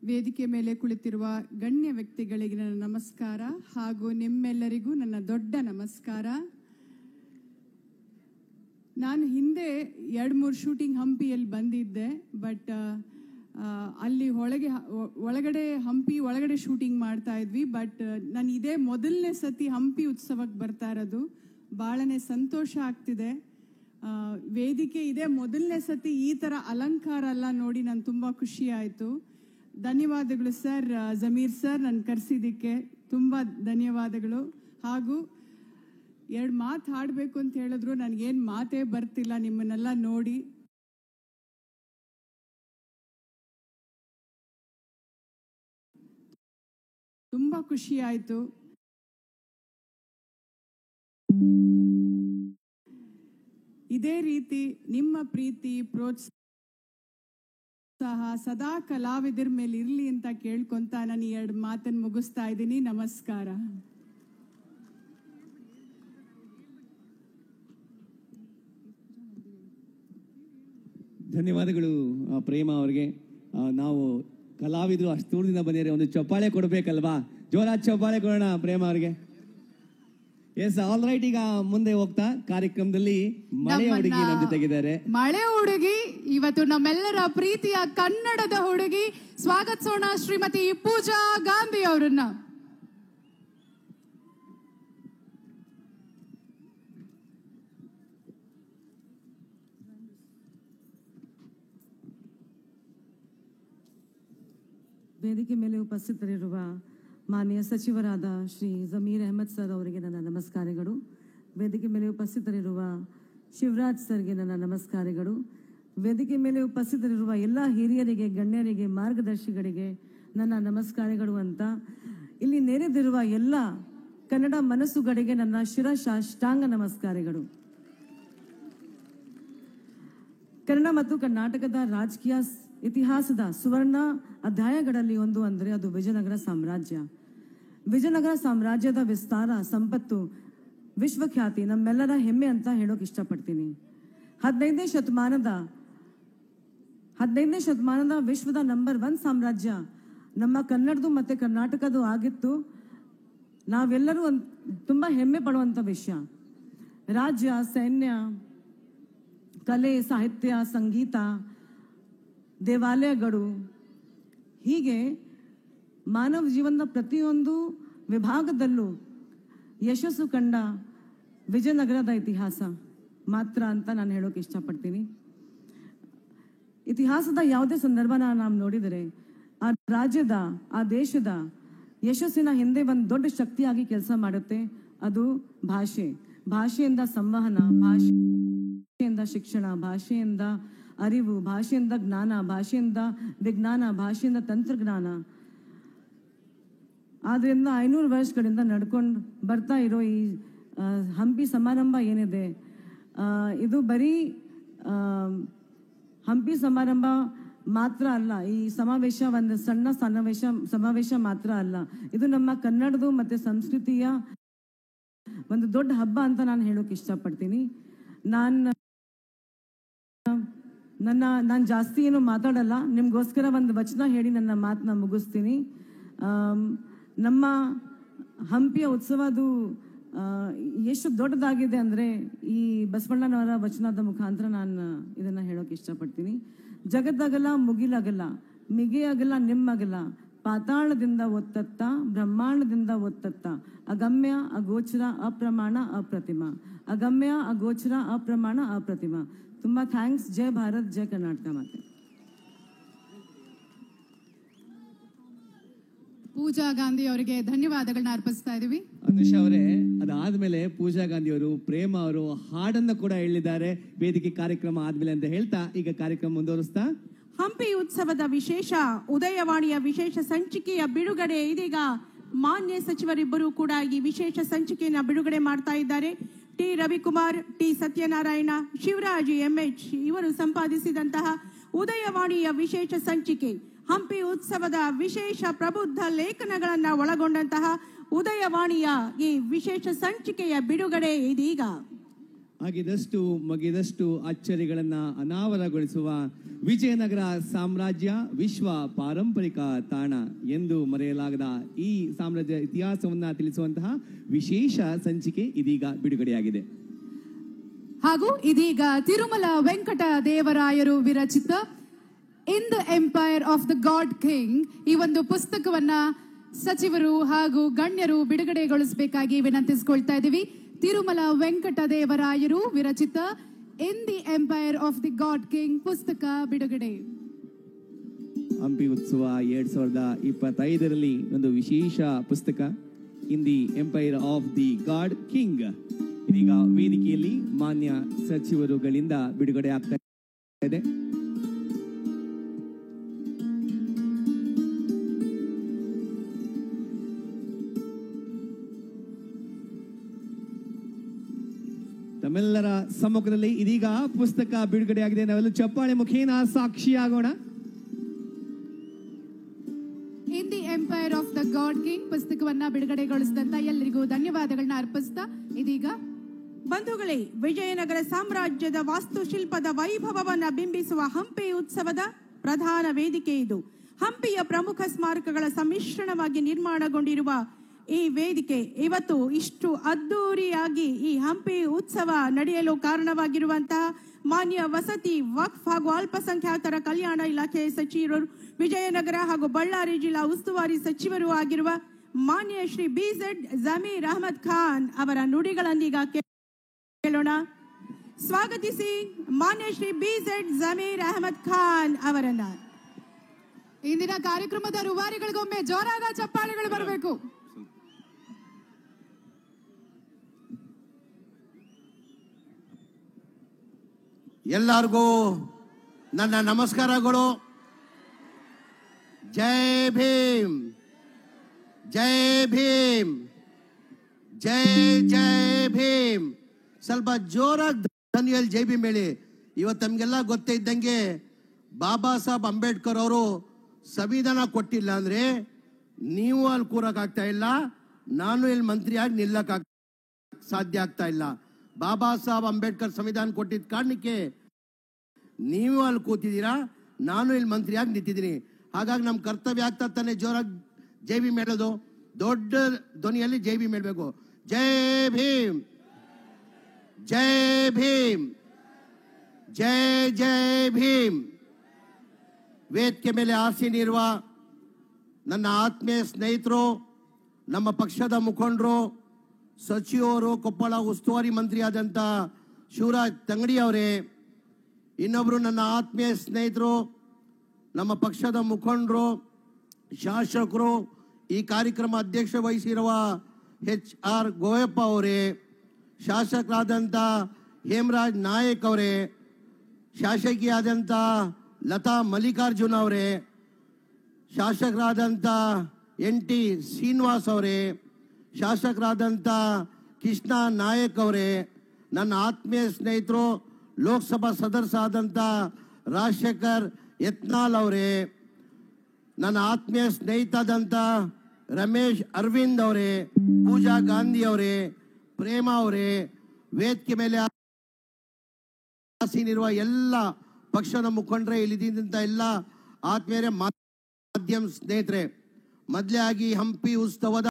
ವೇದಿಕೆ ಮೇಲೆ ಕುಳಿತಿರುವ ಗಣ್ಯ ವ್ಯಕ್ತಿಗಳಿಗೆ ನನ್ನ ನಮಸ್ಕಾರ ಹಾಗೂ ನಿಮ್ಮೆಲ್ಲರಿಗೂ ನನ್ನ ದೊಡ್ಡ ನಮಸ್ಕಾರ. ನಾನು ಹಿಂದೆ 2-3 ಶೂಟಿಂಗ್ ಹಂಪಿಯಲ್ಲಿ ಬಂದಿದ್ದೆ. ಬಟ್ ಅಲ್ಲಿ ಒಳಗಡೆ ಹಂಪಿ ಒಳಗಡೆ ಶೂಟಿಂಗ್ ಮಾಡ್ತಾ ಇದ್ವಿ. ಬಟ್ ನಾನು ಇದೇ ಮೊದಲನೇ ಸತಿ ಹಂಪಿ ಉತ್ಸವಕ್ಕೆ ಬರ್ತಾ ಇರೋದು. ಭಾಳನೇ ಸಂತೋಷ ಆಗ್ತಿದೆ. ವೇದಿಕೆ ಇದೇ ಮೊದಲನೇ ಸತಿ ಈ ಥರ ಅಲಂಕಾರ ಎಲ್ಲ ನೋಡಿ ನಾನು ತುಂಬ ಖುಷಿ ಆಯಿತು. ಧನ್ಯವಾದಗಳು ಸರ್, ಜಮೀರ್ ಸರ್, ನನ್ನ ಕರೆಸಿದ್ದಕ್ಕೆ ತುಂಬ ಧನ್ಯವಾದಗಳು. ಹಾಗೂ 2 ಮಾತು ಹಾಡಬೇಕು ಅಂತ ಹೇಳಿದ್ರು, ನನಗೇನು ಮಾತೇ ಬರ್ತಿಲ್ಲ ನಿಮ್ಮನ್ನೆಲ್ಲ ನೋಡಿ. ತುಂಬ ಖುಷಿ ಆಯಿತು. ಇದೇ ರೀತಿ ನಿಮ್ಮ ಪ್ರೀತಿ ಪ್ರೋತ್ಸಾಹ ಸದಾ ಕಲಾವಿದರ ಮೇಲೆ ಇರಲಿ ಅಂತ ಕೇಳ್ಕೊಂತ ನಾನು 2 ಮಾತನ್ನು ಮುಗಿಸ್ತಾ ಇದ್ದೀನಿ. ನಮಸ್ಕಾರ. ಧನ್ಯವಾದಗಳು ಪ್ರೇಮ ಅವರಿಗೆ. ನಾವು ಕಲಾವಿದರು ಅಷ್ಟು ದೂರದಿಂದ ಬಂದಿದ್ದಾರೆ, ಒಂದು ಚಪ್ಪಾಳೆ ಕೊಡಬೇಕಲ್ವಾ? ಜೋರಾದ ಚಪ್ಪಾಳೆ ಕೊಡೋಣ ಪ್ರೇಮ ಅವರಿಗೆ. Yes, all right. ಈಗ ಮುಂದೆ ಹೋಗ್ತಾ ಕಾರ್ಯಕ್ರಮದಲ್ಲಿ ಮಳೆ ಹುಡುಗಿ ನಮ್ಮ ಜೊತೆಗಿದ್ದಾರೆ. ಮಳೆ ಹುಡುಗಿ ಇವತ್ತು ನಮ್ಮೆಲ್ಲರ ಪ್ರೀತಿಯ ಕನ್ನಡದ ಹುಡುಗಿ. ಸ್ವಾಗತಿಸೋಣ ಶ್ರೀಮತಿ ಪೂಜಾ ಗಾಂಧಿ ಅವರನ್ನ. ವೇದಿಕೆ ಮೇಲೆ ಉಪಸ್ಥಿತರಿರುವ ಮಾನ್ಯ ಸಚಿವರಾದ ಶ್ರೀ ಜಮೀರ್ ಅಹಮದ್ ಸರ್ ಅವರಿಗೆ ನನ್ನ ನಮಸ್ಕಾರಗಳು. ವೇದಿಕೆ ಮೇಲೆ ಉಪಸ್ಥಿತರಿರುವ ಶಿವರಾಜ್ ಸರ್ಗೆ ನನ್ನ ನಮಸ್ಕಾರಗಳು. ವೇದಿಕೆ ಮೇಲೆ ಉಪಸ್ಥಿತರಿರುವ ಎಲ್ಲ ಹಿರಿಯರಿಗೆ, ಗಣ್ಯರಿಗೆ, ಮಾರ್ಗದರ್ಶಿಗಳಿಗೆ ನನ್ನ ನಮಸ್ಕಾರಗಳು ಅಂತ ಇಲ್ಲಿ ನೆರೆದಿರುವ ಎಲ್ಲ ಕನ್ನಡ ಮನಸ್ಸುಗಳಿಗೆ ನನ್ನ ಶಿರಸಾಷ್ಟಾಂಗ ನಮಸ್ಕಾರಗಳು. ಕನ್ನಡ ಮತ್ತು ಕರ್ನಾಟಕದ ರಾಜಕೀಯ ಇತಿಹಾಸದ ಸುವರ್ಣ ಅಧ್ಯಾಯಗಳಲ್ಲಿ ಒಂದು ಅಂದರೆ ಅದು ವಿಜಯನಗರ ಸಾಮ್ರಾಜ್ಯ. ವಿಜಯನಗರ ಸಾಮ್ರಾಜ್ಯದ ವಿಸ್ತಾರ, ಸಂಪತ್ತು, ವಿಶ್ವಖ್ಯಾತಿ ನಮ್ಮೆಲ್ಲರ ಹೆಮ್ಮೆ ಅಂತ ಹೇಳೋಕೆ ಇಷ್ಟಪಡ್ತೀನಿ. 15ನೇ ಶತಮಾನದ ವಿಶ್ವದ ನಂಬರ್ 1 ಸಾಮ್ರಾಜ್ಯ ನಮ್ಮ ಕನ್ನಡದು ಮತ್ತು ಕರ್ನಾಟಕದು ಆಗಿತ್ತು. ನಾವೆಲ್ಲರೂ ತುಂಬ ಹೆಮ್ಮೆ ಪಡುವಂಥ ವಿಷಯ. ರಾಜ್ಯ, ಸೈನ್ಯ, ಕಲೆ, ಸಾಹಿತ್ಯ, ಸಂಗೀತ, ದೇವಾಲಯಗಳು, ಹೀಗೆ ಮಾನವ ಜೀವನದ ಪ್ರತಿಯೊಂದು ವಿಭಾಗದಲ್ಲೂ ಯಶಸ್ಸು ಕಂಡ ವಿಜಯನಗರದ ಇತಿಹಾಸ ಮಾತ್ರ ಅಂತ ನಾನು ಹೇಳೋಕೆ ಇಷ್ಟಪಡ್ತೀನಿ. ಇತಿಹಾಸದ ಯಾವುದೇ ಸಂದರ್ಭನ ನಾವು ನೋಡಿದರೆ ಆ ರಾಜ್ಯದ, ಆ ದೇಶದ ಯಶಸ್ಸಿನ ಹಿಂದೆ ಒಂದು ದೊಡ್ಡ ಶಕ್ತಿಯಾಗಿ ಕೆಲಸ ಮಾಡುತ್ತೆ. ಅದು ಭಾಷೆ. ಭಾಷೆಯಿಂದ ಸಂವಹನ, ಭಾಷೆಯಿಂದ ಶಿಕ್ಷಣ, ಭಾಷೆಯಿಂದ ಅರಿವು, ಭಾಷೆಯಿಂದ ಜ್ಞಾನ, ಭಾಷೆಯಿಂದ ವಿಜ್ಞಾನ, ಭಾಷೆಯಿಂದ ತಂತ್ರಜ್ಞಾನ. ಆದ್ದರಿಂದ 500 ವರ್ಷಗಳಿಂದ ನಡ್ಕೊಂಡು ಬರ್ತಾ ಇರೋ ಈ ಹಂಪಿ ಸಮಾರಂಭ ಏನಿದೆ, ಇದು ಬರೀ ಹಂಪಿ ಸಮಾರಂಭ ಮಾತ್ರ ಅಲ್ಲ. ಈ ಸಮಾವೇಶ ಒಂದು ಸಣ್ಣ ಸಮಾವೇಶ ಮಾತ್ರ ಅಲ್ಲ. ಇದು ನಮ್ಮ ಕನ್ನಡದು ಮತ್ತು ಸಂಸ್ಕೃತಿಯ ಒಂದು ದೊಡ್ಡ ಹಬ್ಬ ಅಂತ ನಾನು ಹೇಳೋಕೆ ಇಷ್ಟಪಡ್ತೀನಿ. ನಾನು ಜಾಸ್ತಿ ಏನು ಮಾತಾಡಲ್ಲ. ನಿಮಗೋಸ್ಕರ ಒಂದು ವಚನ ಹೇಳಿ ನನ್ನ ಮಾತನ್ನ ಮುಗಿಸ್ತೀನಿ. ನಮ್ಮ ಹಂಪಿಯ ಉತ್ಸವದು ಎಷ್ಟು ದೊಡ್ಡದಾಗಿದೆ ಅಂದರೆ ಈ ಬಸವಣ್ಣನವರ ವಚನದ ಮುಖಾಂತರ ನಾನು ಇದನ್ನು ಹೇಳೋಕೆ ಇಷ್ಟಪಡ್ತೀನಿ. ಜಗತ್ತಗಲ ಮುಗಿಲಗಲ, ಮಿಗೆಯಗಲ ನಿಮ್ಮಗಲ, ಪಾತಾಳದಿಂದ ಒತ್ತತ್ತ, ಬ್ರಹ್ಮಾಂಡದಿಂದ ಒತ್ತತ್ತ, ಅಗಮ್ಯ ಅಗೋಚರ ಅಪ್ರಮಾಣ ಅಪ್ರತಿಮ, ಅಗಮ್ಯ ಅಗೋಚರ ಅಪ್ರಮಾಣ ಅಪ್ರತಿಮ. ತುಂಬ ಥ್ಯಾಂಕ್ಸ್. ಜೈ ಭಾರತ್, ಜೈ ಕರ್ನಾಟಕ ಮಾತೆ. ಪೂಜಾ ಗಾಂಧಿ ಅವರಿಗೆ ಧನ್ಯವಾದಗಳನ್ನ ಅರ್ಪಿಸ್ತಾ ಇದೀವಿ. ಅನುಷಾ ಅವರೇ, ಅದಾದ್ಮೇಲೆ ಪೂಜಾ ಗಾಂಧಿ ಅವರು, ಪ್ರೇಮ ಅವರು ಹಾಡನ್ನ ಕೂಡ ಹೇಳಿದ್ದಾರೆ ವೇದಿಕೆ ಕಾರ್ಯಕ್ರಮ ಆದ್ಮೇಲೆ ಅಂತ ಹೇಳ್ತಾ ಈಗ ಕಾರ್ಯಕ್ರಮ ಮುಂದುವರಿಸ್ತಾ ಹಂಪಿ ಉತ್ಸವದ ವಿಶೇಷ ಉದಯವಾಣಿಯ ವಿಶೇಷ ಸಂಚಿಕೆಯ ಬಿಡುಗಡೆ ಇದೀಗ ಮಾನ್ಯ ಸಚಿವರಿಬ್ಬರು ಕೂಡ ಈ ವಿಶೇಷ ಸಂಚಿಕೆಯನ್ನು ಬಿಡುಗಡೆ ಮಾಡ್ತಾ ಇದ್ದಾರೆ. T Ravikumar, T Satyanarayana, Shivaraj MH ಇವರು ಸಂಪಾದಿಸಿದಂತಹ ಉದಯವಾಣಿಯ ವಿಶೇಷ ಸಂಚಿಕೆ, ಹಂಪಿ ಉತ್ಸವದ ವಿಶೇಷ ಪ್ರಬುದ್ಧ ಲೇಖನಗಳನ್ನು ಒಳಗೊಂಡಂತಹ ಉದಯವಾಣಿಯ ಈ ವಿಶೇಷ ಸಂಚಿಕೆಯ ಬಿಡುಗಡೆ ಇದೀಗ. ಆಗಿದಷ್ಟು ಮಗಿದಷ್ಟು ಅಚ್ಚರಿಗಳನ್ನ ಅನಾವರಗೊಳಿಸುವ ವಿಜಯನಗರ ಸಾಮ್ರಾಜ್ಯ ವಿಶ್ವ ಪಾರಂಪರಿಕ ತಾಣ ಎಂದು ಮರೆಯಲಾಗದ ಈ ಸಾಮ್ರಾಜ್ಯ ಇತಿಹಾಸವನ್ನ ತಿಳಿಸುವಂತಹ ವಿಶೇಷ ಸಂಚಿಕೆ ಇದೀಗ ಬಿಡುಗಡೆಯಾಗಿದೆ. ಹಾಗೂ ಇದೀಗ ತಿರುಮಲ ವೆಂಕಟ ದೇವರಾಯರು ವಿರಚಿತ in the empire of the god king ಈ ಒಂದು ಪುಸ್ತಕವನ್ನ ಸಚಿವರು ಹಾಗೂ ಗಣ್ಯರು ಬಿಡುಗಡೆಗೊಳಿಸಬೇಕಾಗಿ ವಿನಂತಿಸಿಕೊಳ್ತಾ ಇದ್ದೀವಿ. ತಿರುಮಲ ವೆಂಕಟ ದೇವರಾಯರು ವಿರಚಿತ in the empire of the god king ಪುಸ್ತಕ ಬಿಡುಗಡೆ. ಹಂಪಿ ಉತ್ಸವ 2025ರಲ್ಲಿ ಒಂದು ವಿಶೇಷ ಪುಸ್ತಕ in the empire of the god king ಇದೀಗ ವೇದಿಕೆಯಲ್ಲಿ ಮಾನ್ಯ ಸಚಿವರುಗಳಿಂದ ಬಿಡುಗಡೆ ಆಗ್ತಾ ಇದೆ. ತಮ್ಮೆಲ್ಲರ ಸಮ್ಮುಖದಲ್ಲಿ ಇದೀಗ ಪುಸ್ತಕ ಬಿಡುಗಡೆಯಾಗಿದೆ. ನಾವೆಲ್ಲ ಚಪ್ಪಾಳೆ ಮುಖೇನ ಸಾಕ್ಷಿಯಾಗೋಣ. In the empire of the god king ಪುಸ್ತಕವನ್ನ ಬಿಡುಗಡೆಗೊಳಿಸಿದಂತ ಎಲ್ಲರಿಗೂ ಧನ್ಯವಾದಗಳನ್ನ ಅರ್ಪಿಸ್ತಾ ಇದೀಗ ಬಂಧುಗಳೇ, ವಿಜಯನಗರ ಸಾಮ್ರಾಜ್ಯದ ವಾಸ್ತುಶಿಲ್ಪದ ವೈಭವವನ್ನ ಬಿಂಬಿಸುವ ಹಂಪಿ ಉತ್ಸವದ ಪ್ರಧಾನ ವೇದಿಕೆ ಇದು. ಹಂಪಿಯ ಪ್ರಮುಖ ಸ್ಮಾರಕಗಳ ಸಮ್ಮಿಶ್ರಣವಾಗಿ ನಿರ್ಮಾಣಗೊಂಡಿರುವ ಈ ವೇದಿಕೆ ಇವತ್ತು ಇಷ್ಟು ಅದ್ದೂರಿಯಾಗಿ ಈ ಹಂಪಿ ಉತ್ಸವ ನಡೆಯಲು ಕಾರಣವಾಗಿರುವಂತಹ ಮಾನ್ಯ ವಸತಿ, ವಕ್ಫ್ ಹಾಗೂ ಅಲ್ಪಸಂಖ್ಯಾತರ ಕಲ್ಯಾಣ ಇಲಾಖೆ ಸಚಿವರು, ವಿಜಯನಗರ ಹಾಗೂ ಬಳ್ಳಾರಿ ಜಿಲ್ಲಾ ಉಸ್ತುವಾರಿ ಸಚಿವರು ಆಗಿರುವ ಮಾನ್ಯ ಶ್ರೀ BZ ಜಮೀರ್ ಅಹಮದ್ ಖಾನ್ ಅವರ ನುಡಿಗಳನ್ನೀಗ ಕೇಳೋಣ. ಸ್ವಾಗತಿಸಿ ಮಾನ್ಯ ಶ್ರೀ BZ ಜಮೀರ್ ಅಹಮದ್ ಖಾನ್ ಅವರನ್ನ. ಇಂದಿನ ಕಾರ್ಯಕ್ರಮದ ರೂವಾರಿಗಳಿಗೊಮ್ಮೆ ಜೋರಾದ ಚಪ್ಪಾಳೆಗಳು ಬರಬೇಕು. ಎಲ್ಲರಿಗೂ ನನ್ನ ನಮಸ್ಕಾರಗಳು. ಜೈ ಭೀಮ್, ಜೈ ಭೀಮ್, ಜೈ ಜೈ ಭೀಮ್. ಸ್ವಲ್ಪ ಜೋರಾಗಿ ಧ್ವನಿಯಲ್ಲಿ ಜೈ ಭೀಮ್ ಹೇಳಿ. ಇವತ್ತು ನಮಗೆಲ್ಲ ಗೊತ್ತೇ ಇದ್ದಂಗೆ ಬಾಬಾ ಸಾಹೇಬ್ ಅಂಬೇಡ್ಕರ್ ಅವರು ಸಂವಿಧಾನ ಕೊಟ್ಟಿಲ್ಲ ಅಂದ್ರೆ ನೀವು ಅಲ್ಲಿ ಕೂರಕ್ಕಾಗ್ತಾ ಇಲ್ಲ, ನಾನು ಇಲ್ಲಿ ಮಂತ್ರಿಯಾಗಿ ನಿಲ್ಲಕ್ ಸಾಧ್ಯ ಆಗ್ತಾ ಇಲ್ಲ. ಬಾಬಾ ಸಾಹೇಬ್ ಅಂಬೇಡ್ಕರ್ ಸಂವಿಧಾನ ಕೊಟ್ಟಿದ್ದ ಕಾರಣಕ್ಕೆ ನೀವು ಅಲ್ಲಿ ಕೂತಿದ್ದೀರಾ, ನಾನು ಇಲ್ಲಿ ಮಂತ್ರಿಯಾಗಿ ನಿಂತಿದ್ದೀನಿ. ಹಾಗಾಗಿ ನಮ್ಮ ಕರ್ತವ್ಯ ಆಗ್ತಾ ತಾನೆ ಜೋರಾಗಿ ಜೈ ಭೀಮ್ ಹೇಳೋದು. ದೊಡ್ಡ ಧ್ವನಿಯಲ್ಲಿ ಜೈ ಭೀಮ್ ಹೇಳಬೇಕು. ಜೈ ಭೀಮ್, ಜೈ ಭೀಮ್, ಜೈ ಜೈ ಭೀಮ್. ವೇದಿಕೆ ಮೇಲೆ ಆಸೀನಿರುವ ನನ್ನ ಆತ್ಮೀಯ ಸ್ನೇಹಿತರು, ನಮ್ಮ ಪಕ್ಷದ ಮುಖಂಡರು, ಸಚಿವರು, ಕೊಪ್ಪಳ ಉಸ್ತುವಾರಿ ಮಂತ್ರಿ ಆದಂಥ ಶಿವರಾಜ್ ತಂಗಡಿ ಅವರೇ, ಇನ್ನೊಬ್ರು ನನ್ನ ಆತ್ಮೀಯ ಸ್ನೇಹಿತರು, ನಮ್ಮ ಪಕ್ಷದ ಮುಖಂಡರು, ಶಾಸಕರು, ಈ ಕಾರ್ಯಕ್ರಮ ಅಧ್ಯಕ್ಷ ವಹಿಸಿರುವ HR ಗೋಯಪ್ಪ ಅವರೇ, ಶಾಸಕರಾದಂಥ ಹೇಮರಾಜ್ ನಾಯಕ್ ಅವರೇ, ಶಾಸಕಿಯಾದಂಥ ಲತಾ ಮಲ್ಲಿಕಾರ್ಜುನ್ ಅವರೇ, ಶಾಸಕರಾದಂಥ NT ಶ್ರೀನಿವಾಸ್ ಅವರೇ, ಶಾಸಕರಾದಂಥ ಕೃಷ್ಣ ನಾಯಕ್ ಅವರೇ, ನನ್ನ ಆತ್ಮೀಯ ಸ್ನೇಹಿತರು, ಲೋಕಸಭಾ ಸದಸ್ಯರಾದಂಥ ರಾಜಶೇಖರ್ ಯತ್ನಾಳ್ ಅವರೇ, ನನ್ನ ಆತ್ಮೀಯ ಸ್ನೇಹಿತರಾದಂಥ ರಮೇಶ್ ಅರವಿಂದ್ ಅವರೇ, ಪೂಜಾ ಗಾಂಧಿ ಅವರೇ, ಪ್ರೇಮ ಅವರೇ, ವೇದಿಕೆ ಮೇಲೆ ಆಸೀನಿರುವ ಎಲ್ಲ ಪಕ್ಷದ ಮುಖಂಡರೇ, ಇಲ್ಲಿದ್ದಂಥ ಎಲ್ಲ ಆತ್ಮೀಯರೇ, ಮಾಧ್ಯಮ ಸ್ನೇಹಿತರೆ, ಮೊದಲೇ ಆಗಿ ಹಂಪಿ ಉತ್ಸವದ